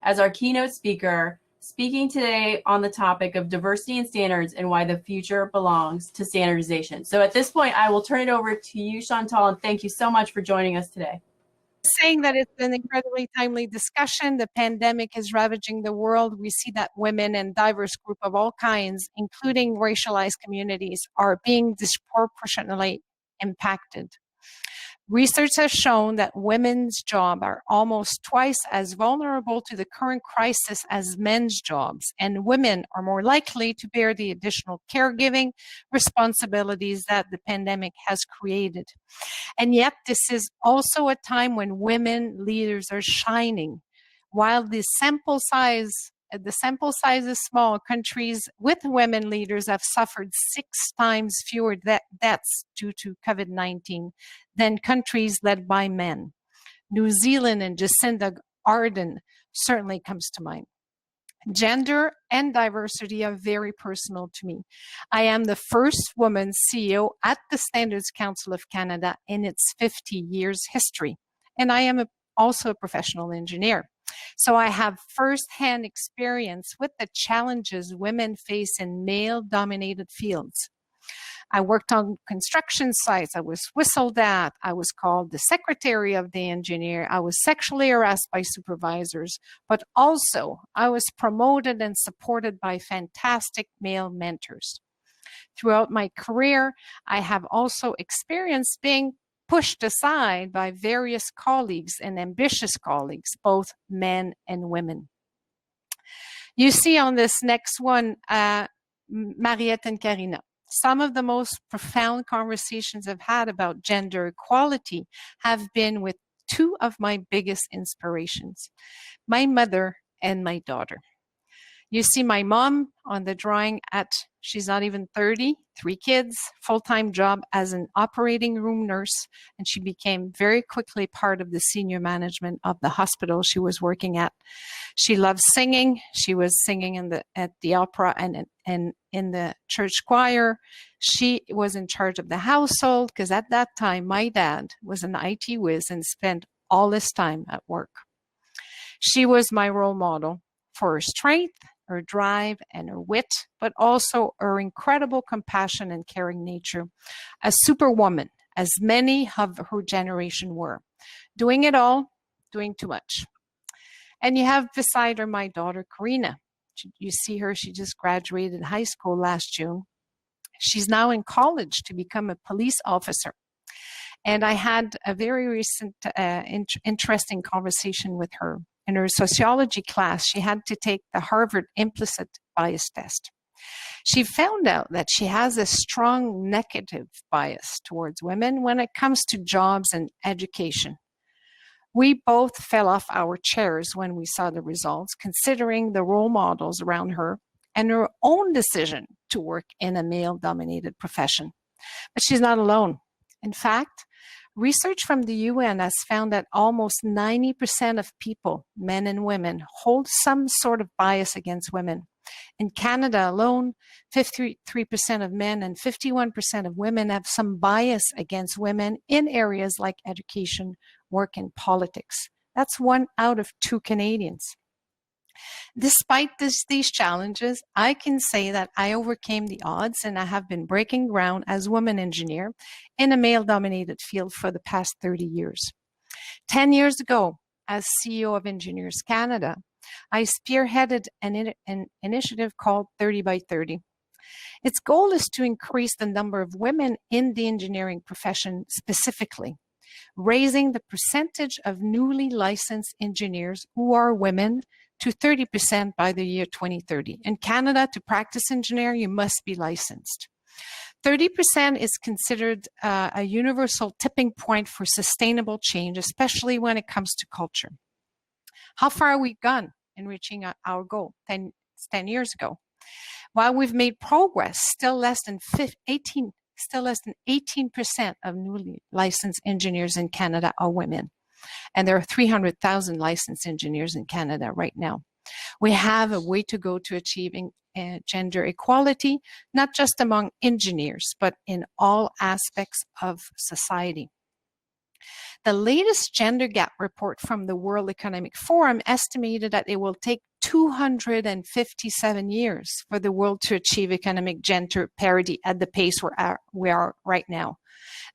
as our keynote speaker, speaking today on the topic of diversity and standards and why the future belongs to standardization. So at this point, I will turn it over to you, Chantal, and thank you so much for joining us today. Saying that it's an incredibly timely discussion. The pandemic is ravaging the world. We see that women and diverse groups of all kinds, including racialized communities, are being disproportionately impacted. Research has shown that women's jobs are almost twice as vulnerable to the current crisis as men's jobs, and women are more likely to bear the additional caregiving responsibilities that the pandemic has created. And yet, this is also a time when women leaders are shining. While the sample size is small, countries with women leaders have suffered 6 times fewer deaths due to COVID-19 than countries led by men. New Zealand and Jacinda Ardern certainly comes to mind. Gender and diversity are very personal to me. I am the first woman CEO at the Standards Council of Canada in its 50 years history, and I am also a professional engineer. So I have firsthand experience with the challenges women face in male-dominated fields. I worked on construction sites. I was whistled at. I was called the secretary of the engineer. I was sexually harassed by supervisors, but also I was promoted and supported by fantastic male mentors. Throughout my career, I have also experienced being pushed aside by various colleagues and ambitious colleagues, both men and women. You see on this next one, Mariette and Karina. Some of the most profound conversations I've had about gender equality have been with 2 of my biggest inspirations, my mother and my daughter. You see my mom on the drawing she's not even 30, 3 kids, full-time job as an operating room nurse, and she became very quickly part of the senior management of the hospital she was working at. She loved singing. She was singing at the opera and in the church choir. She was in charge of the household because at that time, my dad was an IT whiz and spent all his time at work. She was my role model for her strength, her drive, and her wit, but also her incredible compassion and caring nature. A superwoman, as many of her generation were. Doing it all, doing too much. And you have beside her my daughter, Karina. You see her, she just graduated high school last June. She's now in college to become a police officer. And I had a very recent interesting conversation with her. In her sociology class, she had to take the Harvard implicit bias test. She found out that she has a strong negative bias towards women when it comes to jobs and education. We both fell off our chairs when we saw the results, considering the role models around her and her own decision to work in a male-dominated profession. But she's not alone. In fact, research from the UN has found that almost 90% of people, men and women, hold some sort of bias against women. In Canada alone, 53% of men and 51% of women have some bias against women in areas like education, work, and politics. That's 1 out of 2 Canadians. Despite these challenges, I can say that I overcame the odds and I have been breaking ground as woman engineer in a male-dominated field for the past 30 years. 10 years ago, as CEO of Engineers Canada, I spearheaded an initiative called 30 by 30. Its goal is to increase the number of women in the engineering profession specifically, raising the percentage of newly licensed engineers who are women to 30% by the year 2030. In Canada, to practice engineer, you must be licensed. 30% is considered a universal tipping point for sustainable change, especially when it comes to culture. How far have we gone in reaching our goal 10 years ago? While we've made progress, still less than 18% of newly licensed engineers in Canada are women. And there are 300,000 licensed engineers in Canada right now. We have a way to go to achieving gender equality, not just among engineers, but in all aspects of society. The latest gender gap report from the World Economic Forum estimated that it will take 257 years for the world to achieve economic gender parity at the pace we are right now.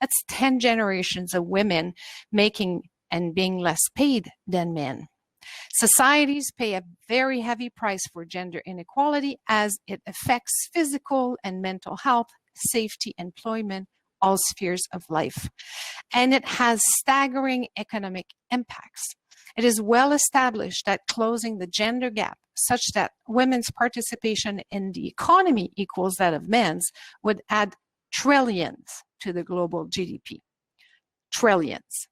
That's 10 generations of women making and being less paid than men. Societies pay a very heavy price for gender inequality as it affects physical and mental health, safety, employment, all spheres of life. And it has staggering economic impacts. It is well established that closing the gender gap such that women's participation in the economy equals that of men's would add trillions to the global GDP. Trillions.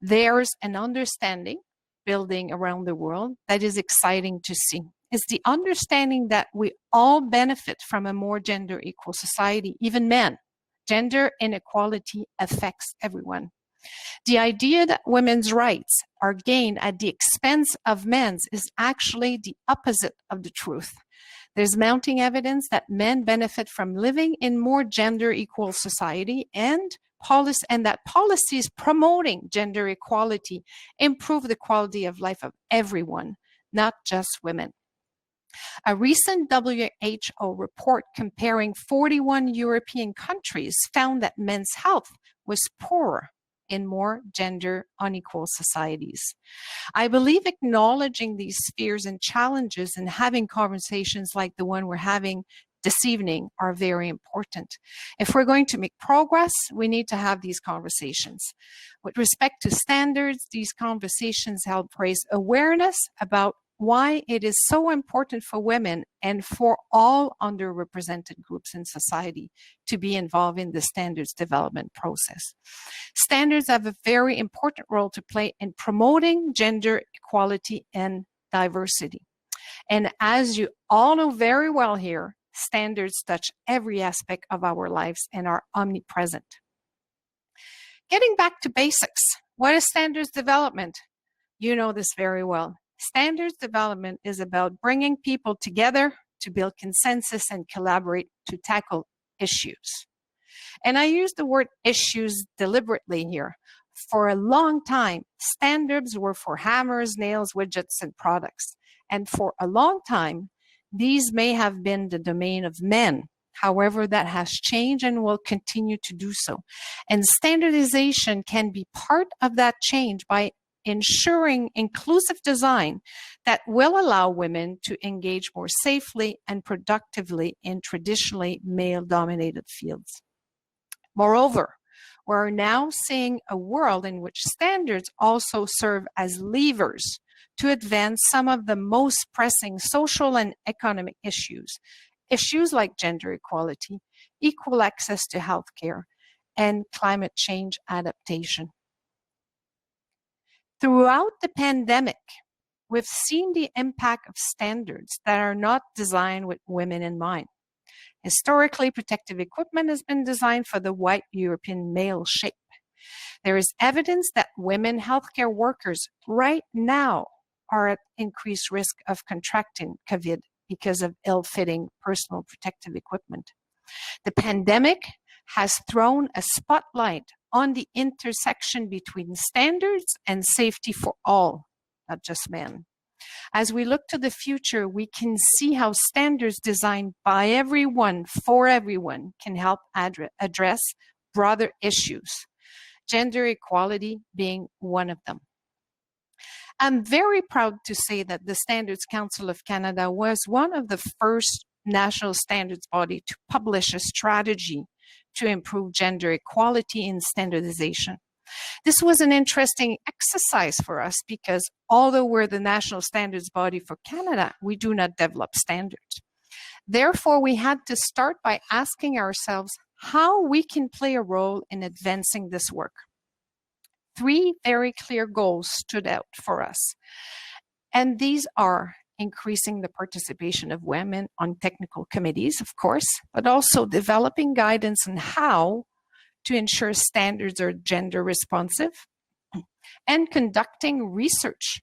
There's an understanding building around the world that is exciting to see. It's the understanding that we all benefit from a more gender equal society, even men. Gender inequality affects everyone. The idea that women's rights are gained at the expense of men's is actually the opposite of the truth. There's mounting evidence that men benefit from living in more gender equal society and that policies promoting gender equality improve the quality of life of everyone, not just women. A recent WHO report comparing 41 European countries found that men's health was poorer in more gender unequal societies. I believe acknowledging these fears and challenges and having conversations like the one we're having this evening are very important. If we're going to make progress, we need to have these conversations. With respect to standards, these conversations help raise awareness about why it is so important for women and for all underrepresented groups in society to be involved in the standards development process. Standards have a very important role to play in promoting gender equality and diversity. And as you all know very well here, standards touch every aspect of our lives and are omnipresent. Getting back to basics, what is standards development? You know this very well. Standards development is about bringing people together to build consensus and collaborate to tackle issues. And I use the word issues deliberately here. For a long time, standards were for hammers, nails, widgets, and products. And for a long time, these may have been the domain of men. However, that has changed and will continue to do so. And standardization can be part of that change by ensuring inclusive design that will allow women to engage more safely and productively in traditionally male-dominated fields. Moreover, we're now seeing a world in which standards also serve as levers to advance some of the most pressing social and economic issues. Issues like gender equality, equal access to healthcare, and climate change adaptation. Throughout the pandemic, we've seen the impact of standards that are not designed with women in mind. Historically, protective equipment has been designed for the white European male shape. There is evidence that women healthcare workers right now are at increased risk of contracting COVID because of ill-fitting personal protective equipment. The pandemic has thrown a spotlight on the intersection between standards and safety for all, not just men. As we look to the future, we can see how standards designed by everyone, for everyone, can help address broader issues, gender equality being one of them. I'm very proud to say that the Standards Council of Canada was one of the first national standards body to publish a strategy to improve gender equality in standardization. This was an interesting exercise for us because although we're the national standards body for Canada, we do not develop standards. Therefore, we had to start by asking ourselves how we can play a role in advancing this work. 3 very clear goals stood out for us, and these are increasing the participation of women on technical committees, of course, but also developing guidance on how to ensure standards are gender responsive, and conducting research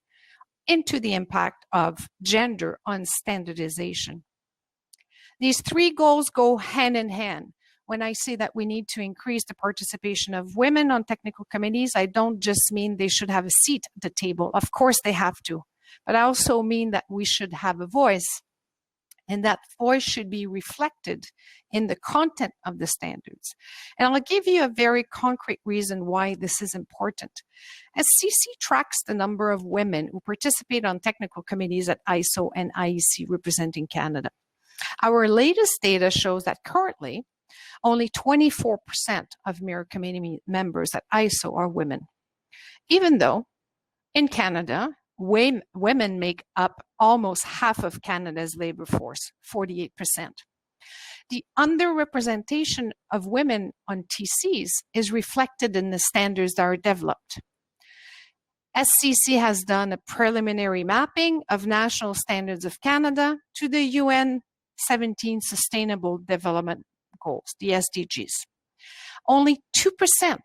into the impact of gender on standardization. These 3 goals go hand in hand. When I say that we need to increase the participation of women on technical committees, I don't just mean they should have a seat at the table. Of course they have to. But I also mean that we should have a voice, and that voice should be reflected in the content of the standards. And I'll give you a very concrete reason why this is important. FCAE tracks the number of women who participate on technical committees at ISO and IEC representing Canada. Our latest data shows that currently, only 24% of mirror committee members at ISO are women, even though in Canada, women make up almost half of Canada's labor force, 48%. The underrepresentation of women on TCs is reflected in the standards that are developed. FCAE has done a preliminary mapping of national standards of Canada to the UN 17 Sustainable Development Goals, the SDGs. Only 2%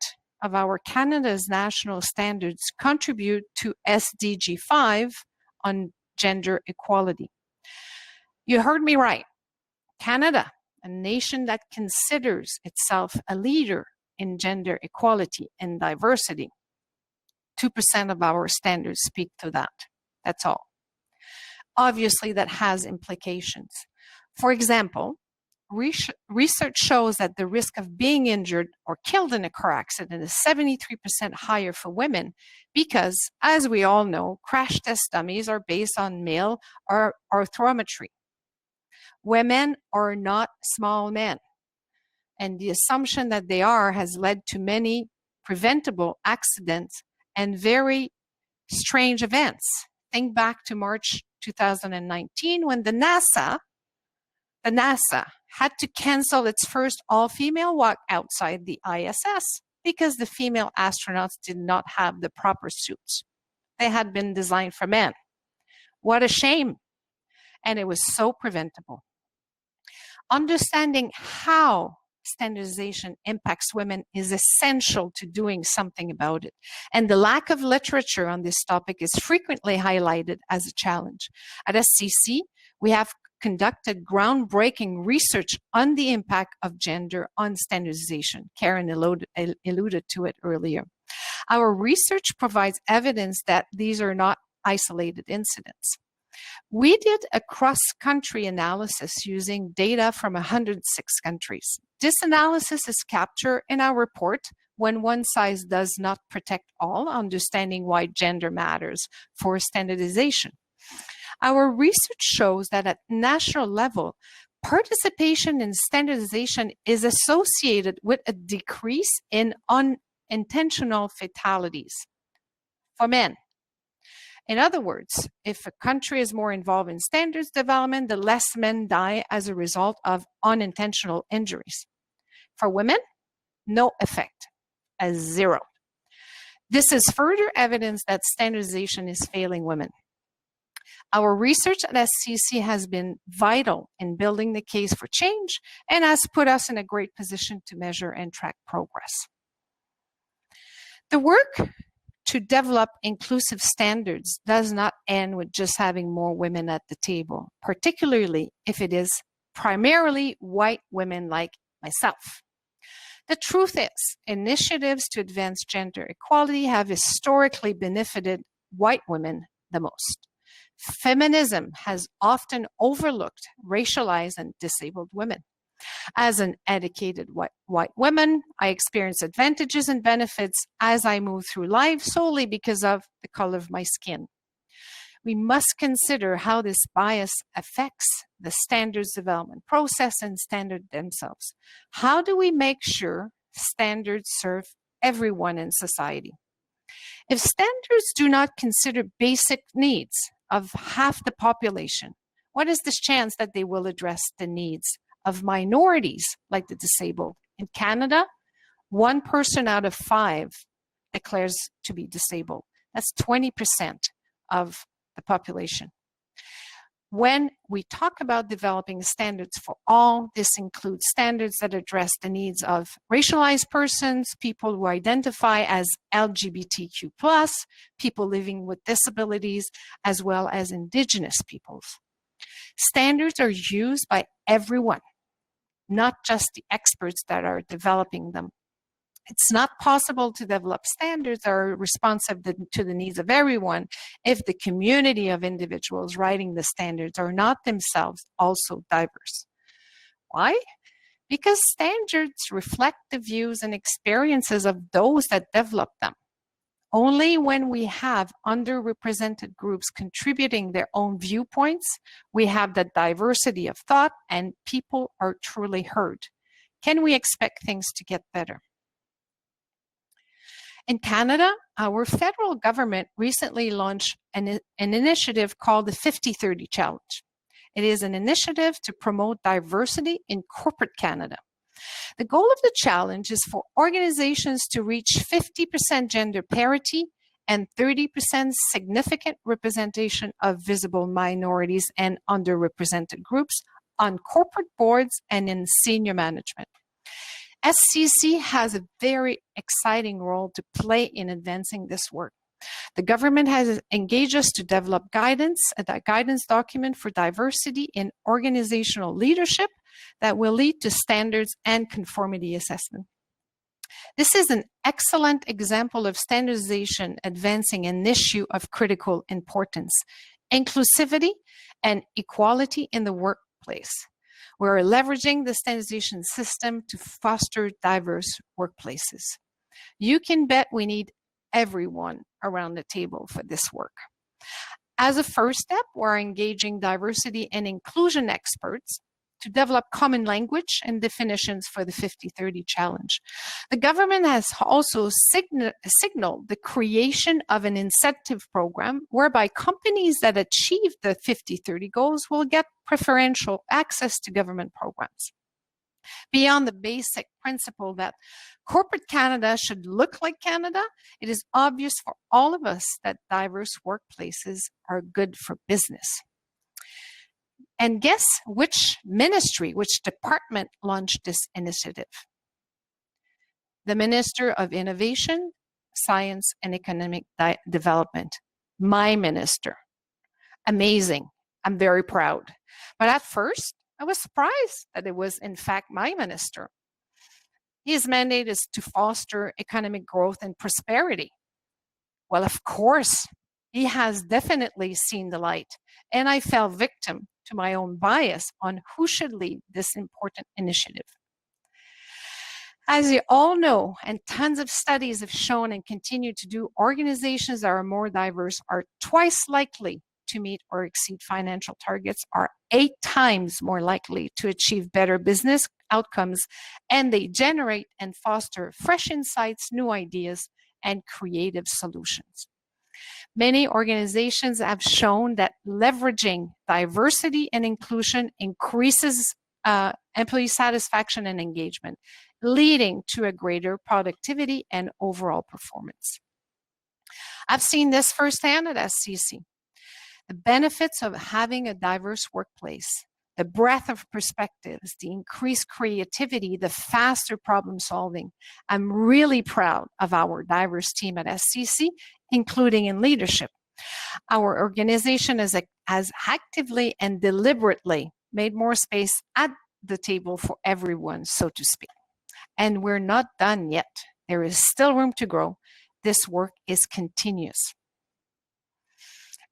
of our Canada's national standards contribute to SDG 5 on gender equality. You heard me right. Canada, a nation that considers itself a leader in gender equality and diversity, 2% of our standards speak to that. That's all. Obviously, that has implications. For example, research shows that the risk of being injured or killed in a car accident is 73% higher for women because, as we all know, crash test dummies are based on male orthometry. Women are not small men, and the assumption that they are has led to many preventable accidents and very strange events. Think back to March 2019 when the NASA had to cancel its first all-female walk outside the ISS because the female astronauts did not have the proper suits. They had been designed for men. What a shame. And it was so preventable. Understanding how standardization impacts women is essential to doing something about it. And the lack of literature on this topic is frequently highlighted as a challenge. At FCAE, we have conducted groundbreaking research on the impact of gender on standardization. Karen alluded to it earlier. Our research provides evidence that these are not isolated incidents. We did a cross-country analysis using data from 106 countries. This analysis is captured in our report, When One Size Does Not Protect All, Understanding Why Gender Matters for Standardization. Our research shows that at national level, participation in standardization is associated with a decrease in unintentional fatalities for men. In other words, if a country is more involved in standards development, the less men die as a result of unintentional injuries. For women, no effect, a zero. This is further evidence that standardization is failing women. Our research at FCAE has been vital in building the case for change and has put us in a great position to measure and track progress. The work to develop inclusive standards does not end with just having more women at the table, particularly if it is primarily white women like myself. The truth is, initiatives to advance gender equality have historically benefited white women the most. Feminism has often overlooked racialized and disabled women. As an educated white woman, I experience advantages and benefits as I move through life solely because of the color of my skin. We must consider how this bias affects the standards development process and standards themselves. How do we make sure standards serve everyone in society? If standards do not consider basic needs of half the population, what is the chance that they will address the needs of minorities like the disabled? In Canada, 1 person out of 5 declares to be disabled. That's 20% of the population. When we talk about developing standards for all, this includes standards that address the needs of racialized persons, people who identify as LGBTQ+, people living with disabilities, as well as Indigenous peoples. Standards are used by everyone. not just the experts that are developing them. It's not possible to develop standards that are responsive to the needs of everyone if the community of individuals writing the standards are not themselves also diverse. Why? Because standards reflect the views and experiences of those that develop them. Only when we have underrepresented groups contributing their own viewpoints, we have the diversity of thought and people are truly heard. Can we expect things to get better? In Canada, our federal government recently launched an initiative called the 50-30 Challenge. It is an initiative to promote diversity in corporate Canada. The goal of the challenge is for organizations to reach 50% gender parity and 30% significant representation of visible minorities and underrepresented groups on corporate boards and in senior management. FCC has a very exciting role to play in advancing this work. The government has engaged us to develop a guidance document for diversity in organizational leadership that will lead to standards and conformity assessment. This is an excellent example of standardization advancing an issue of critical importance, inclusivity and equality in the workplace. We're leveraging the standardization system to foster diverse workplaces. You can bet we need everyone around the table for this work. As a first step, we're engaging diversity and inclusion experts to develop common language and definitions for the 50-30 challenge. The government has also signaled the creation of an incentive program whereby companies that achieve the 50-30 goals will get preferential access to government programs. Beyond the basic principle that corporate Canada should look like Canada, it is obvious for all of us that diverse workplaces are good for business. And guess which ministry, which department launched this initiative? The Minister of Innovation, Science and Economic Development, my minister. Amazing. I'm very proud. But at first, I was surprised that it was, in fact, my minister. His mandate is to foster economic growth and prosperity. Well, of course, he has definitely seen the light, and I fell victim to my own bias on who should lead this important initiative. As you all know, and tons of studies have shown and continue to do, organizations that are more diverse are twice likely to meet or exceed financial targets, are 8 times more likely to achieve better business outcomes, and they generate and foster fresh insights, new ideas, and creative solutions. Many organizations have shown that leveraging diversity and inclusion increases employee satisfaction and engagement, leading to a greater productivity and overall performance. I've seen this firsthand at SCC. The benefits of having a diverse workplace, the breadth of perspectives, the increased creativity, the faster problem solving. I'm really proud of our diverse team at SCC, including in leadership. Our organization has actively and deliberately made more space at the table for everyone, so to speak. And we're not done yet. There is still room to grow. This work is continuous.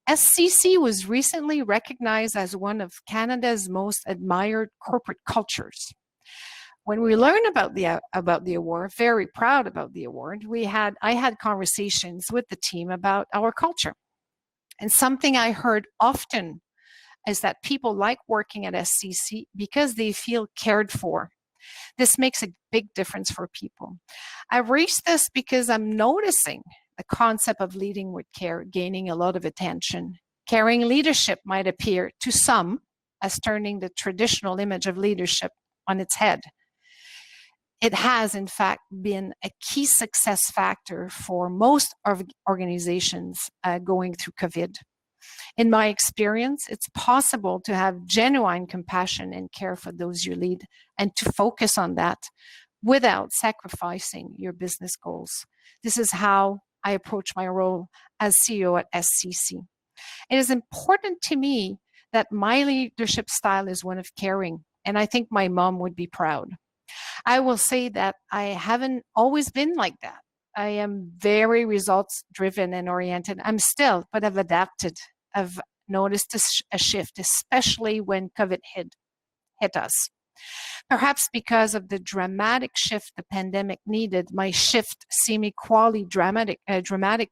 SCC was recently recognized as one of Canada's most admired corporate cultures. When we learned about the award, very proud about the award, I had conversations with the team about our culture. And something I heard often is that people like working at SCC because they feel cared for. This makes a big difference for people. I raised this because I'm noticing the concept of leading with care gaining a lot of attention. Caring leadership might appear to some as turning the traditional image of leadership on its head. It has, in fact, been a key success factor for most organizations going through COVID. In my experience, it's possible to have genuine compassion and care for those you lead and to focus on that without sacrificing your business goals. This is how I approach my role as CEO at SCC. It is important to me that my leadership style is one of caring. And I think my mom would be proud. I will say that I haven't always been like that. I am very results driven and oriented. I'm still, but I've adapted. I've noticed a shift, especially when COVID hit us. Perhaps because of the dramatic shift the pandemic needed, my shift seemed equally dramatic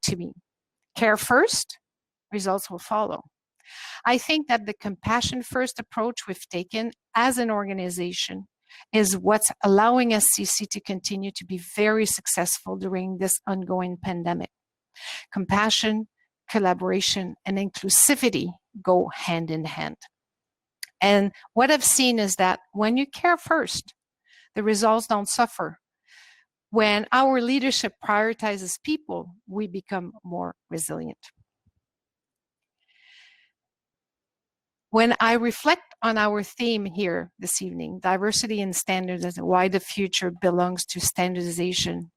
to me. Care first, results will follow. I think that the compassion first approach we've taken as an organization is what's allowing SCC to continue to be very successful during this ongoing pandemic. Compassion, collaboration, and inclusivity go hand in hand. And what I've seen is that when you care first, the results don't suffer. When our leadership prioritizes people, we become more resilient. When I reflect on our theme here this evening, diversity in standards and why the future belongs to standardization,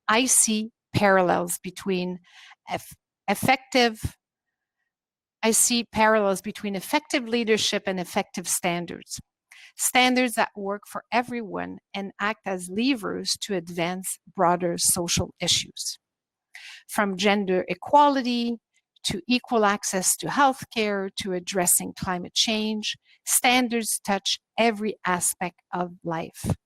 I see parallels between effective leadership and effective standards. Standards that work for everyone and act as levers to advance broader social issues. From gender equality to equal access to healthcare, to addressing climate change, standards touch every aspect of life.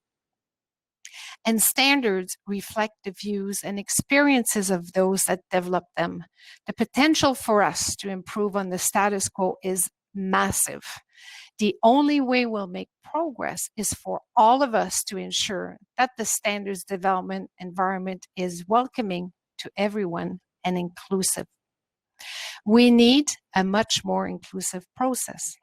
And standards reflect the views and experiences of those that develop them. The potential for us to improve on the status quo is massive. The only way we'll make progress is for all of us to ensure that the standards development environment is welcoming to everyone and inclusive. We need a much more inclusive process.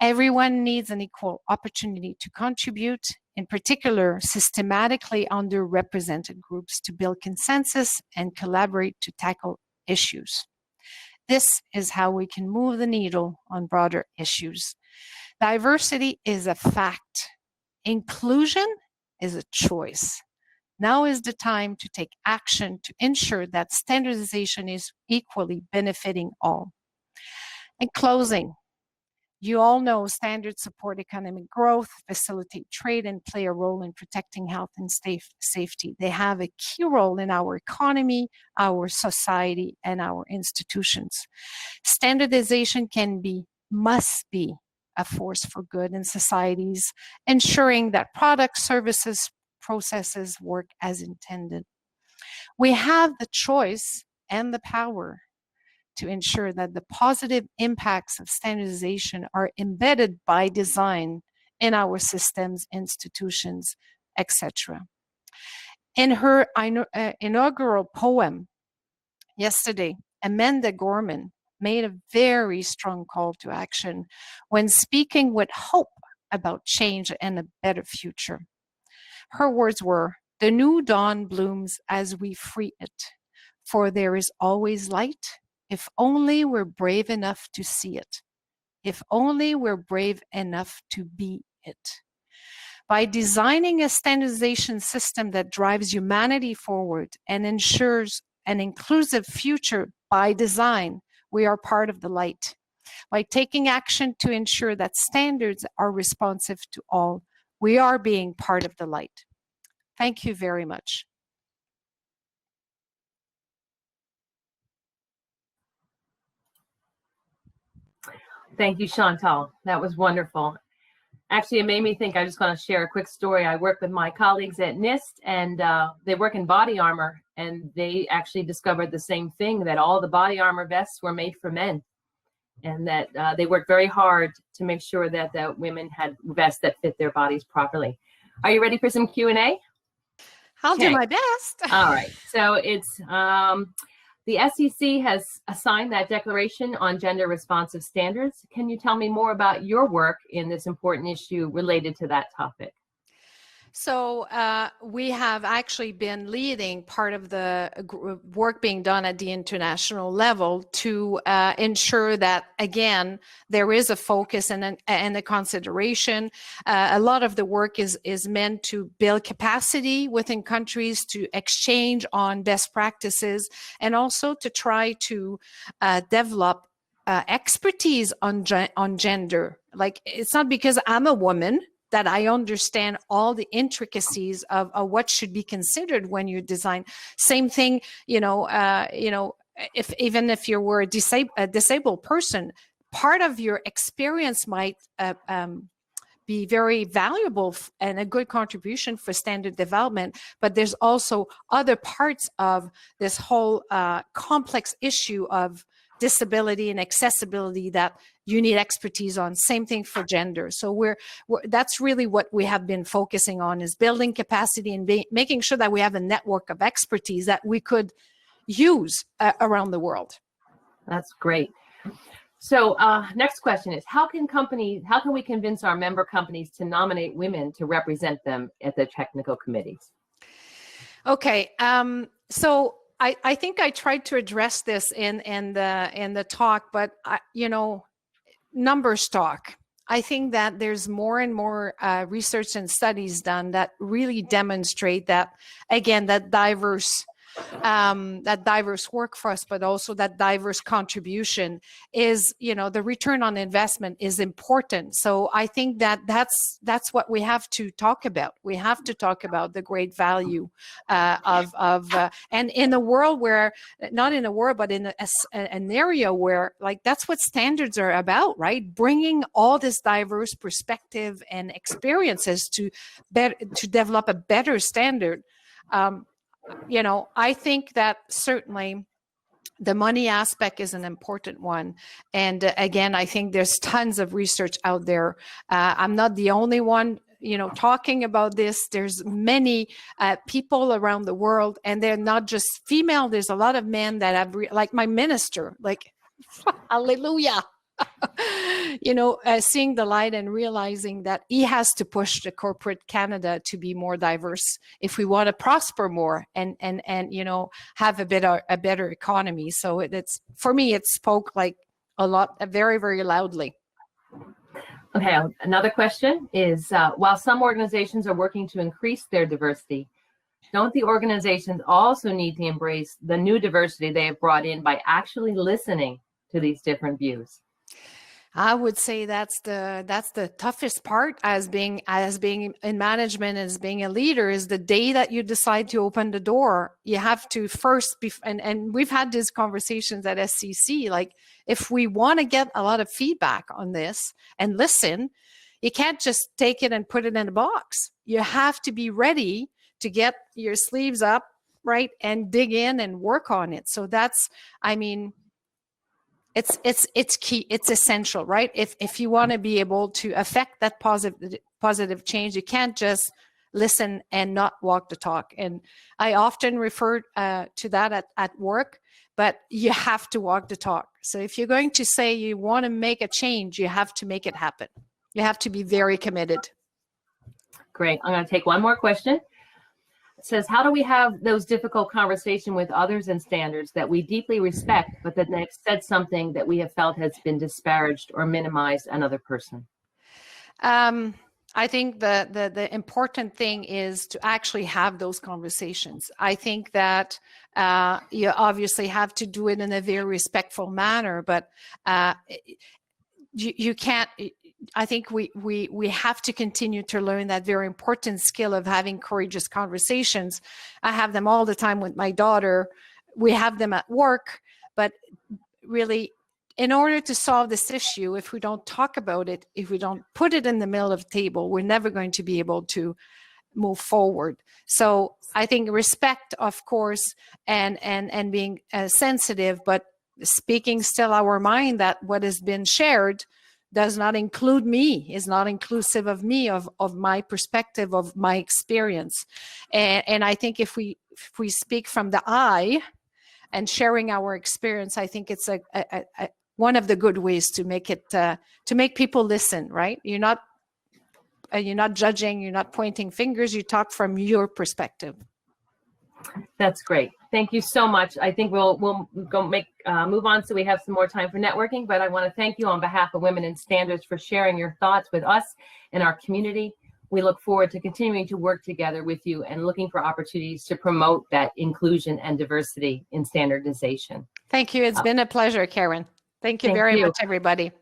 Everyone needs an equal opportunity to contribute, in particular, systematically underrepresented groups to build consensus and collaborate to tackle issues. This is how we can move the needle on broader issues. Diversity is a fact. Inclusion is a choice. Now is the time to take action to ensure that standardization is equally benefiting all. In closing, you all know standards support economic growth, facilitate trade, and play a role in protecting health and safety. They have a key role in our economy, our society, and our institutions. Standardization must be a force for good in societies, ensuring that products, services, processes work as intended. We have the choice and the power to ensure that the positive impacts of standardization are embedded by design in our systems, institutions, etc. In her inaugural poem yesterday, Amanda Gorman made a very strong call to action when speaking with hope about change and a better future. Her words were, "The new dawn blooms as we free it, for there is always light, if only we're brave enough to see it, if only we're brave enough to be it." By designing a standardization system that drives humanity forward and ensures an inclusive future by design, we are part of the light. By taking action to ensure that standards are responsive to all, we are being part of the light. Thank you very much. Thank you, Chantal. That was wonderful. Actually, it made me think. I just want to share a quick story. I work with my colleagues at NIST, and they work in body armor, and they actually discovered the same thing, that all the body armor vests were made for men, and that they worked very hard to make sure that the women had vests that fit their bodies properly. Are you ready for some Q&A? I'll do my best. All right. So it's the SEC has assigned that declaration on gender responsive standards. Can you tell me more about your work in this important issue related to that topic? So we have actually been leading part of the work being done at the international level to ensure that, again, there is a focus and a consideration. A lot of the work is meant to build capacity within countries to exchange on best practices, and also to try to develop expertise on gender. Like, it's not because I'm a woman that I understand all the intricacies of what should be considered when you design. Same thing, even if you were a disabled person, part of your experience might be very valuable and a good contribution for standard development, but there's also other parts of this whole complex issue of disability and accessibility that you need expertise on. Same thing for gender. So that's really what we have been focusing on, is building capacity and making sure that we have a network of expertise that we could use around the world. That's great. So next question is, how can we convince our member companies to nominate women to represent them at the technical committees? Okay, so I think I tried to address this in the talk, but numbers talk. I think that there's more and more research and studies done that really demonstrate that, again, that diverse workforce, but also that diverse contribution is, the return on investment is important. So I think that that's what we have to talk about. We have to talk about the great value and in a world where, not in a world, but in an area where, like, that's what standards are about, right? Bringing all this diverse perspective and experiences to develop a better standard. I think that certainly the money aspect is an important one. And again, I think there's tons of research out there. I'm not the only one, talking about this. There's many people around the world, and they're not just female. There's a lot of men that have, like my minister, like, hallelujah. Seeing the light and realizing that he has to push the corporate Canada to be more diverse if we want to prosper more and have a better economy. So it's, for me, it spoke like a lot, very, very loudly. Okay, another question is, while some organizations are working to increase their diversity, don't the organizations also need to embrace the new diversity they have brought in by actually listening to these different views? I would say that's the toughest part as being in management, as being a leader, is the day that you decide to open the door. You have to first be, and we've had these conversations at SCC, like, if we want to get a lot of feedback on this and listen, you can't just take it and put it in a box. You have to be ready to get your sleeves up, right, and dig in and work on it. So that's, it's key. It's essential, right? If you want to be able to affect that positive change, you can't just listen and not walk the talk. And I often refer to that at work, but you have to walk the talk. So if you're going to say you want to make a change, you have to make it happen. You have to be very committed. Great. I'm going to take one more question. It says, how do we have those difficult conversations with others in standards that we deeply respect, but that they've said something that we have felt has been disparaged or minimized another person? I think the important thing is to actually have those conversations. I think that you obviously have to do it in a very respectful manner, but you can't. I think we have to continue to learn that very important skill of having courageous conversations. I have them all the time with my daughter. We have them at work, but really, in order to solve this issue, if we don't talk about it, if we don't put it in the middle of the table, we're never going to be able to move forward. So I think respect, of course, and being sensitive, but speaking still our mind that what has been shared does not include me, is not inclusive of me, of my perspective, of my experience. And I think if we speak from the I and sharing our experience, I think it's a one of the good ways to make it to make people listen, right? You're not judging, you're not pointing fingers, you talk from your perspective. That's great. Thank you so much. I think we'll go move on so we have some more time for networking, but I want to thank you on behalf of Women in Standards for sharing your thoughts with us and our community. We look forward to continuing to work together with you and looking for opportunities to promote that inclusion and diversity in standardization. Thank you. It's been a pleasure, Karen. Thank you very much, everybody.